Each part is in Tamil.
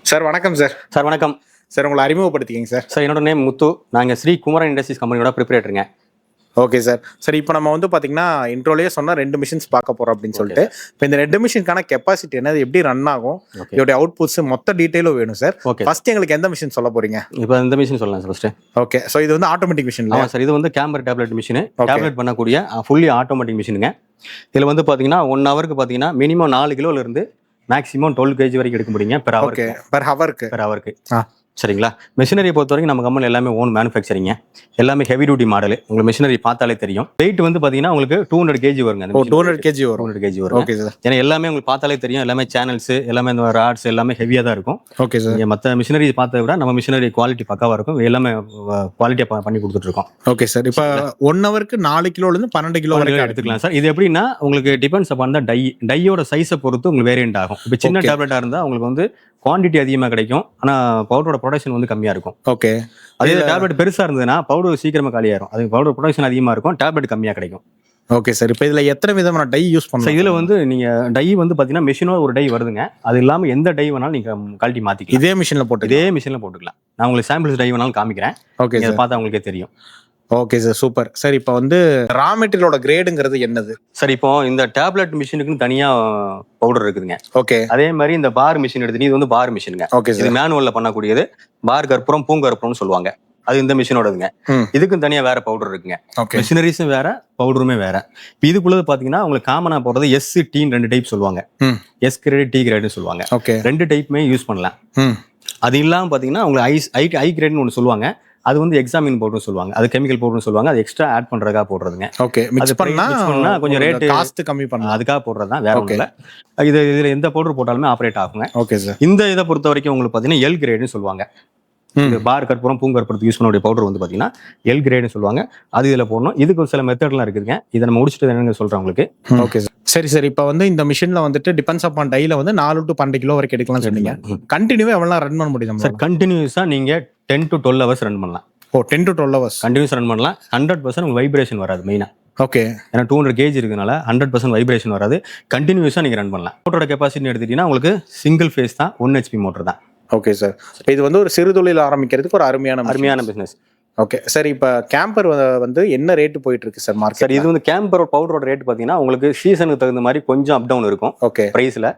சார் வணக்கம் சார். சார் வணக்கம். சார் உங்களை அறிமுகப்படுத்திக்கிங்க சார். சார் என்னோட நேம் முத்து. நாங்கள் ஸ்ரீ குமரன் இண்டஸ்ட்ரீஸ் கம்பெனியோட ப்ரிப்பரேட்டருங்க. Okay sir. சார் இப்போ நம்ம வந்து பார்த்தீங்கன்னா இன்ட்ரோலேயே சொன்னால் 2 மிஷின்ஸ் பார்க்க போகிறோம் அப்படின்னு சொல்லிட்டு, இப்போ இந்த 2 மிஷினுக்கான கெப்பாசிட்டி என்னது, எப்படி ரன் ஆகும், இதோடைய அவுட்புட்ஸ் மொத்த டீட்டெயிலும் வேணும் சார். ஓகே. ஃபர்ஸ்ட் எங்களுக்கு எந்த மிஷின் சொல்ல போறீங்க? இப்போ இந்த மிஷின் சொல்லலாம் சார் ஃபர்ஸ்ட். ஓகே. ஸோ இது வந்து ஆட்டோமேட்டிக் மிஷின். ஆமாம் சார், இது வந்து கேம்பர் டேப்லெட் மிஷின். டேப்லெட் பண்ணக்கூடிய ஃபுல்லி ஆட்டோமேட்டிக் மிஷினுங்க. இதில் வந்து பார்த்தீங்கன்னா 1 ஹவருக்கு பார்த்தீங்கன்னா மினிமம் 4 கிலோலேருந்து மேக்ஸிமம் 12 kg வரைக்கும் எடுக்க முடியுங்க பெர் ஹவருக்கு. சரிங்களா? மெஷினரியை பொறுத்த வரைக்கும் நம்ம கம்பெனி எல்லாமே ஓன் மேனுஃபேக்சரிங்க. எல்லாமே ஹெவி டியூட்டி மாடல். உங்களுக்கு மெஷினரி பார்த்தாலே தெரியும். வெயிட் வந்து பார்த்தீங்கன்னா உங்களுக்கு 200 kg வருங்க. 200 kg வரும். 200 kg வரும். Okay sir. ஏன்னா எல்லாமே உங்களுக்கு பார்த்தாலே தெரியும். எல்லாமே சேனல்ஸ், எல்லாமே இந்த ராட்ஸ் எல்லாமே ஹெவியாக தான் இருக்கும். Okay sir. நீங்கள் மற்ற மிஷினரி பார்த்ததை விட நம்ம மிஷினரி குவாலிட்டி பக்காவாக இருக்கும். எல்லாமே குவாலிட்டியாக பண்ணி கொடுத்துட்ருக்கோம். Okay sir. இப்போ 1 ஹவருக்கு 4 கிலோலேருந்து 12 கிலோ வரைக்கும் எடுத்துக்கலாம் சார். இது எப்படின்னா உங்களுக்கு டிபெண்ட்ஸ் அப்பான் தான் டையோட சைஸை பொறுத்து உங்களுக்கு வேரியன்ட் ஆகும். இப்போ சின்ன டேப்லெட்டாக இருந்தால் உங்களுக்கு வந்து குவான்டிட்டி அதிகமாக கிடைக்கும், ஆனால் பவுடரோட ப்ரொடக்ஷன் வந்து கம்மியாக இருக்கும். ஓகே. அதே டேப்லெட் பெருசாக இருந்ததுன்னா பவுடர் சீக்கிரமாக காலியாயிரும். அது பவுடர் ப்ரொடக்ஷன் அதிகமாக இருக்கும், டேப்லெட் கம்மியாக கிடைக்கும். Okay sir. இப்போ இதில் எத்தனை விதமான டை யூஸ் பண்ணலாம்? இதில் வந்து நீங்கள் டை வந்து பார்த்தீங்கன்னா மிஷினோ ஒரு டை வருதுங்க. அது இல்லாமல் எந்த டை வேணாலும் நீங்கள் குவாலிட்டி மாற்றிக்கலாம். இதே மிஷினில் போட்டுக்கலாம். நான் உங்களுக்கு சாம்பிள்ஸ் டை வேணாலும் காமிக்கிறேன். ஓகே, அதை பார்த்தா உங்களுக்கே தெரியும். Okay sir, super sir. இப்போ வந்து ரா மெட்டீரியலோட கிரேடுங்கிறது என்னது சார்? இப்போ இந்த டேப்லெட் மிஷினுக்குன்னு தனியா பவுடர் இருக்குதுங்க. ஓகே. அதே மாதிரி இந்த பார் மிஷின் எடுத்து இது வந்து பார் மிஷினுங்க. Okay sir. இது மேனுவல்ல பண்ணக்கூடியது. பார் கற்பூரம், பூங்கற்பூரம்னு சொல்லுவாங்க. அது இந்த மிஷினோடதுங்க. இதுக்கும் தனியா வேற பவுடர் இருக்குங்க. மிஷினரிஸும் வேற, பவுடருமே வேற. இப்போ இதுக்குள்ளது பாத்தீங்கன்னா உங்களுக்கு காமனா போடுறது எஸ் டீன்னு 2 டைப் சொல்லுவாங்க. எஸ் கிரேடு, டி கிரேடுன்னு சொல்லுவாங்க. 2 டைப்புமே யூஸ் பண்ணலாம். அது இல்லாம பாத்தீங்கன்னா உங்களுக்கு ஐ கிரேட்னு ஒன்று சொல்லுவாங்க. அது வந்து எக்ஸாமின் பவுடர்னு சொல்லுவாங்க. அது கெமிக்கல் பவுடர்னு சொல்லுவாங்க. அது எக்ஸ்ட்ரா ஆட் பண்றதுக்காக போடுறதுங்க. ஓகே. மிக்ஸ் பண்ணா கொஞ்சம் ரேட் காஸ்ட் கம்மி பண்ணலாம், அதுக்காக போடுறதுதான், வேற ஒண்ணும் இல்ல. இதுல எந்த பவுடர் போட்டாலுமே ஆப்ரேட் ஆகுங்க. Okay sir. இந்த இதை பொறுத்த வரைக்கும் உங்களுக்கு பாத்தீங்கன்னா எல் கிரேட்னு சொல்லுவாங்க. பார் கற்பூரம், பூங்கற்பூரத்துக்கு யூஸ் பண்ணக்கூடிய பவுடர் வந்து பாத்தீங்கன்னா எல் கிரேட்னு சொல்லுவாங்க. அது இதுல போடணும். இதுக்கு ஒரு சில மெத்தட்லாம் இருக்குதுங்க. இதை நம்ம முடிச்சுட்டு என்னங்க சொல்றேன் உங்களுக்கு. Okay sir. சரி சார். இப்போ வந்து இந்த மிஷின்ல வந்துட்டு டிபெண்ட்ஸ் அப்பான் டைல வந்து 4 to 12 கிலோ வரைக்கும் எடுக்கலாம் சொன்னீங்க. கண்டினியூவா எவ்வளவு ரன் பண்ண முடியும் சார்? கண்டினியூஸா நீங்க 10 to 12 ஹவர்ஸ் ரன் பண்ணலாம். 10 to 12 ஹவர்ஸ் கண்டினியூஸ் ரன் பண்ணலாம். 100% உங்களுக்கு வைப்ரேஷன் வராது மெயினா. ஓகே. ஏன்னா 200 kg இருக்குனால 100% வைப்ரேஷன் வராது. கண்டினியூஸா நீங்க ரன் பண்ணலாம். மோட்டரோட கெப்பாசிட்டி எடுத்துட்டீங்கன்னா உங்களுக்கு சிங்கிள் ஃபேஸ் தான், 1 HP மோட்டர் தான். Okay sir. இது வந்து ஒரு சிறு தொழில் ஆரம்பிக்கிறதுக்கு ஒரு அருமையான பிசினஸ். Okay sir. இப்போ கேம்பர் வந்து என்ன ரேட்டு போயிட்டு இருக்கு சார் மார்க்கெட்? சார் இது வந்து கேம்பர் பவுடரோட ரேட் பார்த்தீங்கன்னா உங்களுக்கு சீசனுக்கு தகுந்த மாதிரி கொஞ்சம் அப் டவுன் இருக்கும். ஓகே. பிரைஸ்ல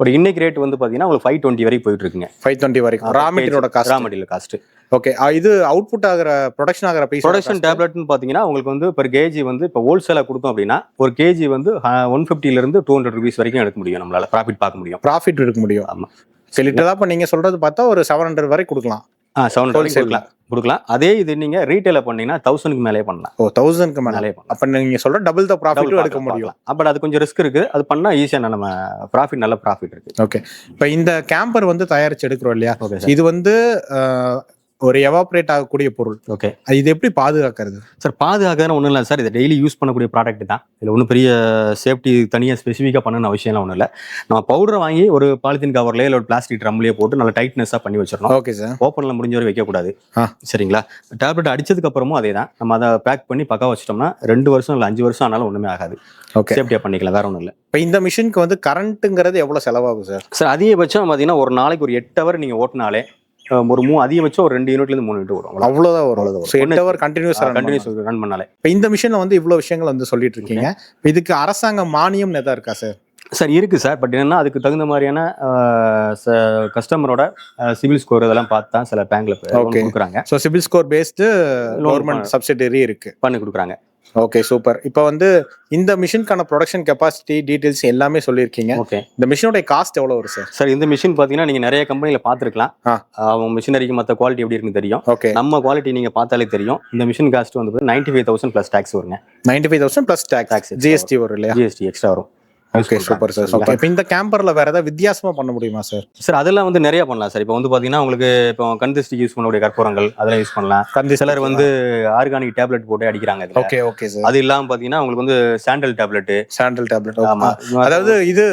ஒரு இன்னைக்கு ரேட் வந்து பார்த்தீங்கன்னா உங்களுக்கு 520 வரைக்கும் போயிட்டு இருக்குங்க. 520 வரைக்கும் ரா மெட்டீரியல் காஸ்ட். ஓகே. இது அவுட்புட் ஆகிற ப்ரொடக்ஷன் ஆகிற பீஸ் ப்ரொடக்ஷன் டேப்லெட்னு பார்த்தீங்கன்னா உங்களுக்கு வந்து per kg வந்து இப்போ ஹோல்சேலாக கொடுத்தோம் அப்படின்னா ஒரு கேஜி வந்து 150 to 200 rupees வரைக்கும் எடுக்க முடியும். நம்மளால ப்ராஃபிட் எடுக்க முடியும். ஆமாம். லிட்டரா இப்போ நீங்க சொல்றது பார்த்தா ஒரு 700 வரை கொடுக்கலாம். 700 கொடுக்கலாம். அதே இது நீங்க ரீட்டைல பண்ணீங்கன்னா 1000க்கு மேலே பண்ணலாம். 1000க்கு மேலே. அப்ப நீங்க சொல்ற டபுள் த ப்ராஃபிட் எடுக்க முடியும். அப்ப அது கொஞ்சம் ரிஸ்க் இருக்கு. அது பண்ணா ஈஸியா நம்ம நல்ல ப்ராஃபிட் இருக்கு. ஓகே. இப்போ இந்த கேம்பர் வந்து தயாரிச்சு எடுக்கிறோம் இல்லையா, இது வந்து ஒரு எவாப்ரேட் ஆகக்கூடிய பொருள். ஓகே. இது எப்படி பாதுகாக்கிறது சார்? பாதுகாக்கிறதுன்னு ஒன்றும் இல்லை சார். இது டெய்லி யூஸ் பண்ணக்கூடிய ப்ராடக்ட் தான். இதில் ஒன்றும் பெரிய சேஃப்டி தனியாக ஸ்பெசிஃபிக்காக பண்ணணும்னு அவசியம்லாம் ஒன்றும் இல்லை. நம்ம பவுடரை வாங்கி ஒரு பாலித்தீன் கவர்லேயே இல்லை ஒரு பிளாஸ்டிக் ட்ரம்லேயே போட்டு நல்லா டைட்னஸாக பண்ணி வச்சிடணும். Okay sir. ஓப்பனில் முடிஞ்ச வரை வைக்கக்கூடாது. சரிங்களா? டேப்லெட் அடிச்சதுக்கு அப்புறமும் அதே தான். நம்ம அதை பேக் பண்ணி பக்கா வச்சிட்டோம்னா 2 வருஷம் இல்லை 5 வருஷம் ஆனாலும் ஒன்றுமே ஆகாது. ஓகே. சேஃப்டியாக பண்ணிக்கலாம், வேற ஒன்றும் இல்லை. இப்போ இந்த மிஷினுக்கு வந்து கரண்ட்டுங்கிறது எவ்வளோ செலவாகும் சார்? சார் அதிகபட்சம் பார்த்தீங்கன்னா ஒரு நாளைக்கு ஒரு 8 ஹவர் நீங்கள் ஓட்டினாலே ஒரு அதிகபட்சம் ஒரு 2 யூனிட்ல இருந்து 3 யூனிட் வரும். அவ்வளவுதான் வரும். 8 ஹவர் கண்டினியூஸ் ரன் பண்ணாலே. இப்போ இந்த மிஷின்ல வந்து இவ்வளவு விஷயங்கள் வந்து சொல்லிட்டு இருக்கீங்க. இதுக்கு அரசாங்க மானியம் எதா இருக்கா சார்? சார் இருக்கு சார். பட் என்னன்னா அதுக்கு தகுந்த மாதிரியான கஸ்டமரோட சிவில் ஸ்கோர் இதெல்லாம் பார்த்து தான் சில பேங்க்ல கொடுக்குறாங்க. So civil score based government subsidiary இருக்கு, பண்ணி கொடுக்குறாங்க. Okay, super. இப்போ வந்து இந்த மிஷினுக்கான ப்ரொடக்ஷன் கெப்பாசிட்டி டீடைல்ஸ் எல்லாமே சொல்லியிருக்கீங்க. ஓகே. இந்த மிஷினோட காஸ்ட் எவ்வளோ வரும் சார்? சார் இந்த மிஷின் பார்த்தீங்கன்னா நீங்கள் நிறைய கம்பெனியில் பார்த்துருக்கலாம். அவங்க மிஷினரிக்கு மற்ற குவாலிட்டி எப்படி இருக்குன்னு தெரியும். ஓகே. நம்ம குவாலிட்டி நீங்கள் பார்த்தாலே தெரியும். இந்த மிஷின் காஸ்ட் வந்து 95,000 + டேக்ஸ் வருங்க. 95,000 + டேக்ஸ், ஜிஎஸ்டி வரும் இல்லையா? ஜிஎஸ்டி எக்ஸ்ட்ரா வரும். Okay, super sir. ஓகே. இப்போ இந்த கேம்பர்ல வேற ஏதாவது வித்தியாசமா பண்ண முடியுமா சார்? சார் அதெல்லாம் வந்து நிறைய பண்ணலாம் சார். இப்போ வந்து பாத்தீங்கன்னா உங்களுக்கு இப்போ கந்திஸ்டிக்கு யூஸ் பண்ணக்கூடிய கற்பூரங்கள் அதெல்லாம் யூஸ் பண்ணலாம். சிலர் வந்து ஆர்கானிக் டேப்லெட் போட்டு அடிக்கிறாங்க. Okay, okay sir. அது இல்லாம பாத்தீங்கன்னா உங்களுக்கு வந்து சாண்டல் டேப்லெட். ஆமா. அதாவது இது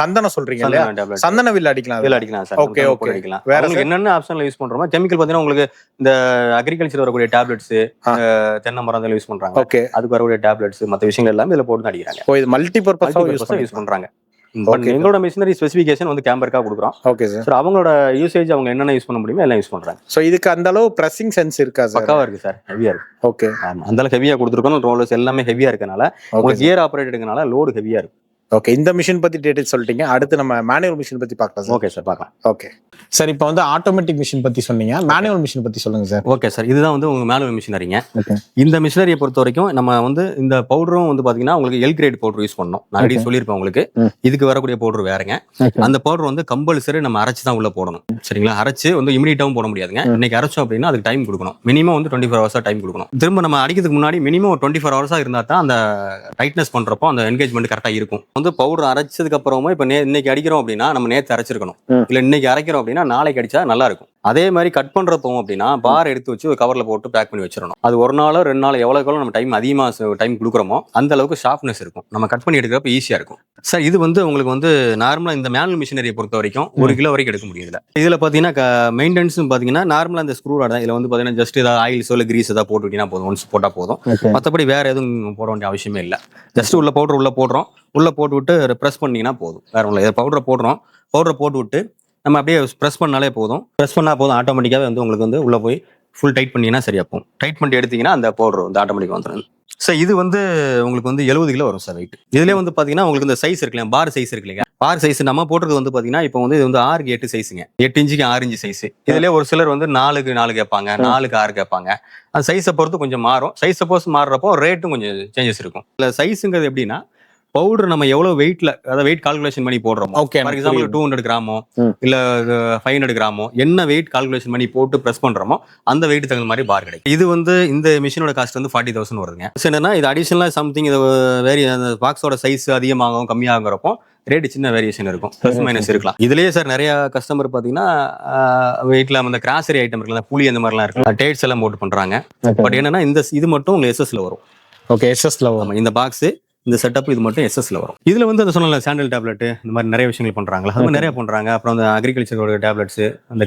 சந்தனம் சொல்றீங்க இல்லையா? சந்தன வில் அடிக்கலாம் சார். Okay, okay. அடிக்கலாம். வேற என்னென்ன ஆப்ஷன்ல யூஸ் பண்றோமோ கெமிக்கல் பாத்தீங்கன்னா உங்களுக்கு இந்த அக்ரிகல்ச்சர் வரக்கூடிய டேப்லெட்ஸ், தென்னை மரம் யூஸ் பண்றாங்க. ஓகே. அதுக்கு வரக்கூடிய டேப்லெட்ஸ் மற்ற விஷயங்கள் எல்லாமே இதுல போட்டு அடிக்கிறாங்க. ஓ, இது மல்டி பர்பஸா யூஸ் பண்றாங்க. Okay. எங்களோட மிஷினரி ஸ்பெசிஃபிகேஷன் வந்து கேம்பருக்காக கொடுக்குறோம். Okay sir. சார் அவங்களோட யூசேஜ் அவங்க என்னென்ன யூஸ் பண்ண முடியுமோ எல்லாம் யூஸ் பண்றாங்க. ஸோ இதுக்கு அந்த அளவு ப்ரெஸ்ஸிங் சென்ஸ் இருக்கா சார்? பக்காவா இருக்கு சார், ஹெவியா இருக்கு. ஓகே. ஆமா, அந்த அளவுக்கு ஹெவியா கொடுத்துருக்கோம். ரோலர்ஸ் எல்லாமே ஹெவியா இருக்கனால உங்களுக்கு கியர் ஆப்ரேட்டடுங்கனால லோடு ஹெவியா இருக்கு. ஓகே, இந்த மிஷின் பத்தி டீடைல்ஸ் சொல்லிட்டீங்க. அடுத்து நம்ம மேனுவல் மிஷின் பத்தி பார்க்கலாம் சார். ஓகே சார், பார்க்கலாம். ஓகே சார், இப்போ வந்து ஆட்டோமேட்டிக் மிஷின் பத்தி சொன்னீங்க, மேனுவல் மிஷின் பத்தி சொல்லுங்க சார். ஓகே சார், இதுதான் வந்து உங்க மேனுவல் மிஷினரிங்க. ஓகே. இந்த மிஷினரியை பொறுத்த வரைக்கும் நம்ம வந்து இந்த பவுடரும் வந்து பாத்தீங்கன்னா உங்களுக்கு எல் கிரேட் பவுடர் யூஸ் பண்ணணும். நான் ஆல்ரெடி சொல்லியிருப்பேன் உங்களுக்கு. இதுக்கு வரக்கூடிய பவுடர் வேறங்க. அந்த பவுடர் வந்து கம்பல்சரி நம்ம அரைச்சு தான் உள்ள போடணும். சரிங்களா? அரைச்சு வந்து இமிடியேட்டாவும் போட முடியாதுங்க. இன்னைக்கு அரைச்சோம் அப்படின்னா அதுக்கு டைம் கொடுக்கணும். மினிமம் வந்து 24 ஹவர்ஸா டைம் கொடுக்கணும். திரும்ப நம்ம அடிக்கிறதுக்கு முன்னாடி மினிமம் ஒரு 24 ஹவர்ஸா இருந்தா தான் அந்த டைட்னஸ் பண்றப்போ அந்த என்கேஜ்மெண்ட் கரெக்டா இருக்கும். வந்து பவுடர் அரைச்சதுக்கு அப்புறமா இப்ப இன்னைக்கு அடிக்கிறோம் அப்படின்னா நம்ம நேத்து அரைச்சிருக்கணும். இல்ல இன்னைக்கு அரைக்கிறோம் அப்படின்னா நாளைக்கு அடிச்சா நல்லா இருக்கும். அதே மாதிரி கட் பண்றப்போ அப்படின்னா பார் எடுத்து வச்சு ஒரு கவர்ல போட்டு பேக் பண்ணி வச்சிடணும். அது ஒரு நாளோ 2 நாள் எவ்வளவு நம்ம டைம் அதிகமா டைம் கொடுக்குறோமோ அந்த அளவுக்கு ஷார்ப்னஸ் இருக்கும். நம்ம கட் பண்ணி எடுக்கிறப்ப ஈஸியா இருக்கும். சார் இது வந்து உங்களுக்கு வந்து நார்மலா இந்த மேனுவல் மிஷினரியை பொறுத்த வரைக்கும் 1 கிலோ வரைக்கும் எடுக்க முடியுது. இதுல பாத்தீங்கன்னா மெயின்டெனன்ஸ் பாத்தீங்கன்னா நார்மலா இந்த ஸ்க்ரூ ராட் தான். இதுல வந்து பாத்தீங்கன்னா ஜஸ்ட் ஏதாவது ஆயில் சொல்ல கிரீஸ் ஏதாவது போட்டுக்கிட்டீங்கன்னா போதும், ஒன்ஸ் போட்டா போதும். மற்றபடி வேற எதுவும் போட வேண்டிய அவசியமே இல்லை. ஜஸ்ட் உள்ள பவுடர் உள்ள போடுறோம், உள்ள போட்டு விட்டு ப்ரெஸ் பண்ணீங்கன்னா போதும். வேற ஒன்றும் இல்லை. பவுடரை போடுறோம், பவுடரை போட்டு விட்டு நம்ம அப்படியே ப்ரெஸ் பண்ணாலே போதும். ப்ரெஸ் பண்ணா போதும், ஆட்டோமேட்டிக்காவே வந்து உங்களுக்கு வந்து உள்ள போய் ஃபுல் டைட் பண்ணீங்கன்னா சரியா போகும். டைட் பண்ணி எடுத்தீங்கன்னா அந்த பவுடர் வந்து ஆட்டோமேட்டிக் வந்துடும். சார் இது வந்து உங்களுக்கு வந்து 70 கிலோ வரும் சார் வெயிட். இதுலேயே வந்து பார்த்தீங்கன்னா உங்களுக்கு இந்த சைஸ் இருக்கு இல்லையா, பார் சைஸ் இருக்கு இல்லையா, பார் சைஸ் நம்ம போட்டுறது வந்து பார்த்தீங்கன்னா இப்போ வந்து இது வந்து 6க்கு 8 சைஸுங்க. 8 இன்ச்சுக்கு 6 இன்ச்சு சைஸ். இதுலேயே ஒரு சிலர் வந்து 4க்கு 4 கேட்பாங்க, 4க்கு 6 கேட்பாங்க. அந்த சைஸை பொறுத்து கொஞ்சம் மாறும். சைஸ் சப்போஸ் மாறுறப்போ ரேட்டும் கொஞ்சம் சேஞ்சஸ் இருக்கும். இல்லை சைஸுங்கிறது எப்படின்னா பவுடர் நம்ம எவ்வளவு வெயிட்ல, அதாவது வெயிட் கால்குலேஷன் பண்ணி போடுறோம். ஃபார் எக்ஸாம்பிள் 200 கிராமோ இல்ல 500 கிராமோ என்ன வெயிட் கால்குலேஷன் பண்ணி போட்டு பிரஸ் பண்றோமோ அந்த வெயிட் தகுந்த மாதிரி பார் கிடைக்கும். இது வந்து இந்த மிஷினோட காஸ்ட் வந்து 40,000 வருதுங்க. என்னன்னா இது அடிஷனலா சம்திங் இது வேரி அந்த பாக்ஸோட சைஸ் அதிகமாகும் கம்மியாகிறப்போ ரேட் சின்ன வேரியேஷன் இருக்கும், பிளஸ் மைனஸ் இருக்கலாம். இதுலயே சார் நிறைய கஸ்டமர் பாத்தீங்கன்னா வீட்டுல அந்த கிராசரி ஐட்டம் இருக்குல்ல, புளி அந்த மாதிரிலாம் இருக்கு, டேட்ஸ் எல்லாம் போட்டு பண்றாங்க. பட் என்னன்னா இந்த இது மட்டும் உங்களுக்கு எஸ்எஸ்ல வரும். ஓகே, எஸ்எஸ்ல வரும் இந்த பாக்ஸ். இந்த செட்டப் இது மட்டும் எஸ்எஸ்ல வரும். இதுல வந்து அந்த சொன்ன சாண்டல் டேப்லெட் இந்த மாதிரி நிறைய விஷயங்கள் பண்றாங்களா, அது மாதிரி நிறைய பண்றாங்க. அப்புறம் அந்த அக்ரிகல்ச்சரோட டேப்லெட்ஸ், அந்த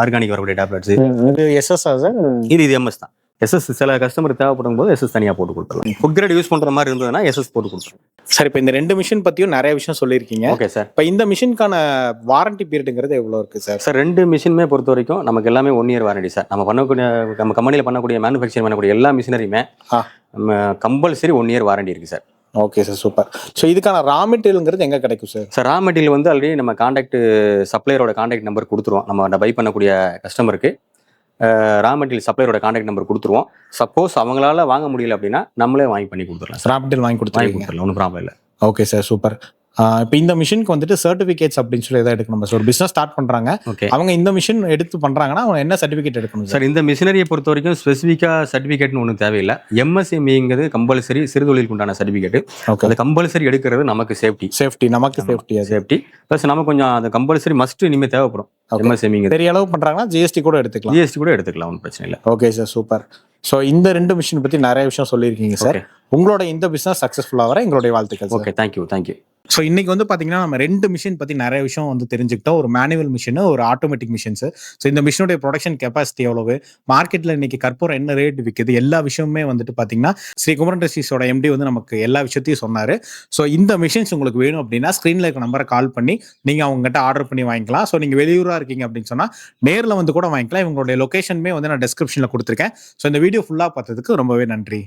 ஆர்கானிக் வரக்கூடிய டேப்லெட்ஸ், இது எஸ்எஸ் சார். இது எம்எஸ் தான். எஸ்எஸ் சில கஸ்டமர் தேவைப்படும் போது எஸ்எஸ் தனியா போட்டு கொடுத்துடலாம். ஃபுட் கிரேட் யூஸ் பண்ற மாதிரி இருந்ததுன்னா எஸ்எஸ் போட்டு கொடுத்துருவோம். சார் இப்போ இந்த 2 மிஷின் பத்தியும் நிறைய விஷயம் சொல்லியிருக்கீங்க. Okay sir. இப்போ இந்த மிஷினுக்கான வாரண்டி பீரியடுங்கிறது எவ்வளவு இருக்கு சார்? சார் 2 மிஷினுமே பொறுத்த வரைக்கும் நமக்கு எல்லாமே 1 இயர் வாரண்டி சார். நம்ம கம்பெனியில் பண்ணக்கூடிய மேனுஃபேக்சரிங் பண்ணக்கூடிய எல்லா மிஷினரியுமே கம்பல்சரி 1 இயர் வாரண்டி இருக்கு sir. Okay sir, super. So இதுக்கான ரா மெட்டீரியல்ங்கிறது எங்கே கிடைக்கும் சார்? சார் ரா மெட்டீரியல் வந்து ஆல்ரெடி நம்ம கான்டாக்ட் சப்ளையரோட கான்டாக்ட் நம்பர் கொடுத்துருவோம். நம்ம பை பண்ணக்கூடிய கஸ்டமருக்கு ரா மெட்டீரியல் சப்ளையரோட கான்டாக்ட் நம்பர் கொடுத்துருவோம். சப்போஸ் அவங்களால வாங்க முடியல அப்படின்னா நம்மளே வாங்கி பண்ணி கொடுத்துடலாம். ரா மெட்டீரியல் வாங்கி கொடுத்துருலாம், ஒன்றும் ப்ராப்ளம் இல்லை. Okay sir, super. இப்போ இந்த மிஷினுக்கு வந்துட்டு சர்டிஃபிகேட்ஸ் அப்படின்னு சொல்லி எதாவது எடுக்கணும் சார்? ஒரு பிஸ்னஸ் ஸ்டார்ட் பண்றாங்க, அவங்க இந்த மிஷின் எடுத்து பண்றாங்கன்னா அவங்க என்ன சர்டிஃபிகேட் எடுக்கணும் சார்? இந்த மிஷினரியை பொறுத்த வரைக்கும் ஸ்பெசிஃபிக்கா சர்டிஃபிகேட்னு ஒன்றும் தேவையில்லை. எம்எஸ்எம்இங்கிறது கம்பல்சரி சிறுதொழிலுக்கு உண்டான சர்டிஃபிகேட். அது கம்பல்சரி எடுக்கிறது நமக்கு சேஃப்டி நமக்கு சேஃப்டி ப்ளஸ் நமக்கு கொஞ்சம் அது கம்பல்சரி மஸ்ட் இனிமேல் தேவைப்படும். எம்எஸ்எம்இ பெரிய அளவு பண்றாங்கன்னா ஜிஎஸ்டி கூட எடுத்துக்கலாம், ஒன்றும் பிரச்சனை இல்லை. Okay sir, super. ஸோ இந்த 2 மிஷின் பத்தி நிறைய விஷயம் சொல்லியிருக்கீங்க சார். உங்களோட இந்த பிசினஸ் சக்சஸ்ஃபுல்லாக வர எங்களுடைய வாழ்த்துக்கள். Okay, thank you. ஸோ இன்னைக்கு வந்து பார்த்தீங்கன்னா நம்ம 2 மிஷின் பற்றி நிறைய விஷயம் வந்து தெரிஞ்சுக்கிட்டோம். ஒரு மேனுவல் மிஷின், ஒரு ஆட்டோமேட்டிக் மிஷின்ஸ். ஸோ இந்த மிஷினுடைய ப்ரொடக்ஷன் கெப்பாசிட்டி எவ்வளவு, மார்க்கெட்டில் இன்னைக்கு கற்பூரம் என்ன ரேட் விற்குது, எல்லா விஷயமுமே வந்துட்டு பார்த்தீங்கன்னா ஸ்ரீ குமரன் இண்டஸ்ட்ரீஸோட எம்டி வந்து நமக்கு எல்லா விஷயத்தையும் சொன்னார். ஸோ இந்த மிஷின்ஸ் உங்களுக்கு வேணும் அப்படின்னா ஸ்க்ரீனில் இருக்க நம்பரை கால் பண்ணி நீங்கள் அவங்ககிட்ட ஆர்டர் பண்ணி வாங்கிக்கலாம். ஸோ நீங்கள் வெளியூராக இருக்கீங்க அப்படின்னு சொன்னால் நேரில் வந்து கூட வாங்கிக்கலாம். இவங்களுடைய லொகேஷனுமே வந்து நான் டிஸ்கிரிப்ஷனில் கொடுத்துருக்கேன். ஸோ இந்த வீடியோ ஃபுல்லாக பார்த்ததுக்கு ரொம்பவே நன்றி.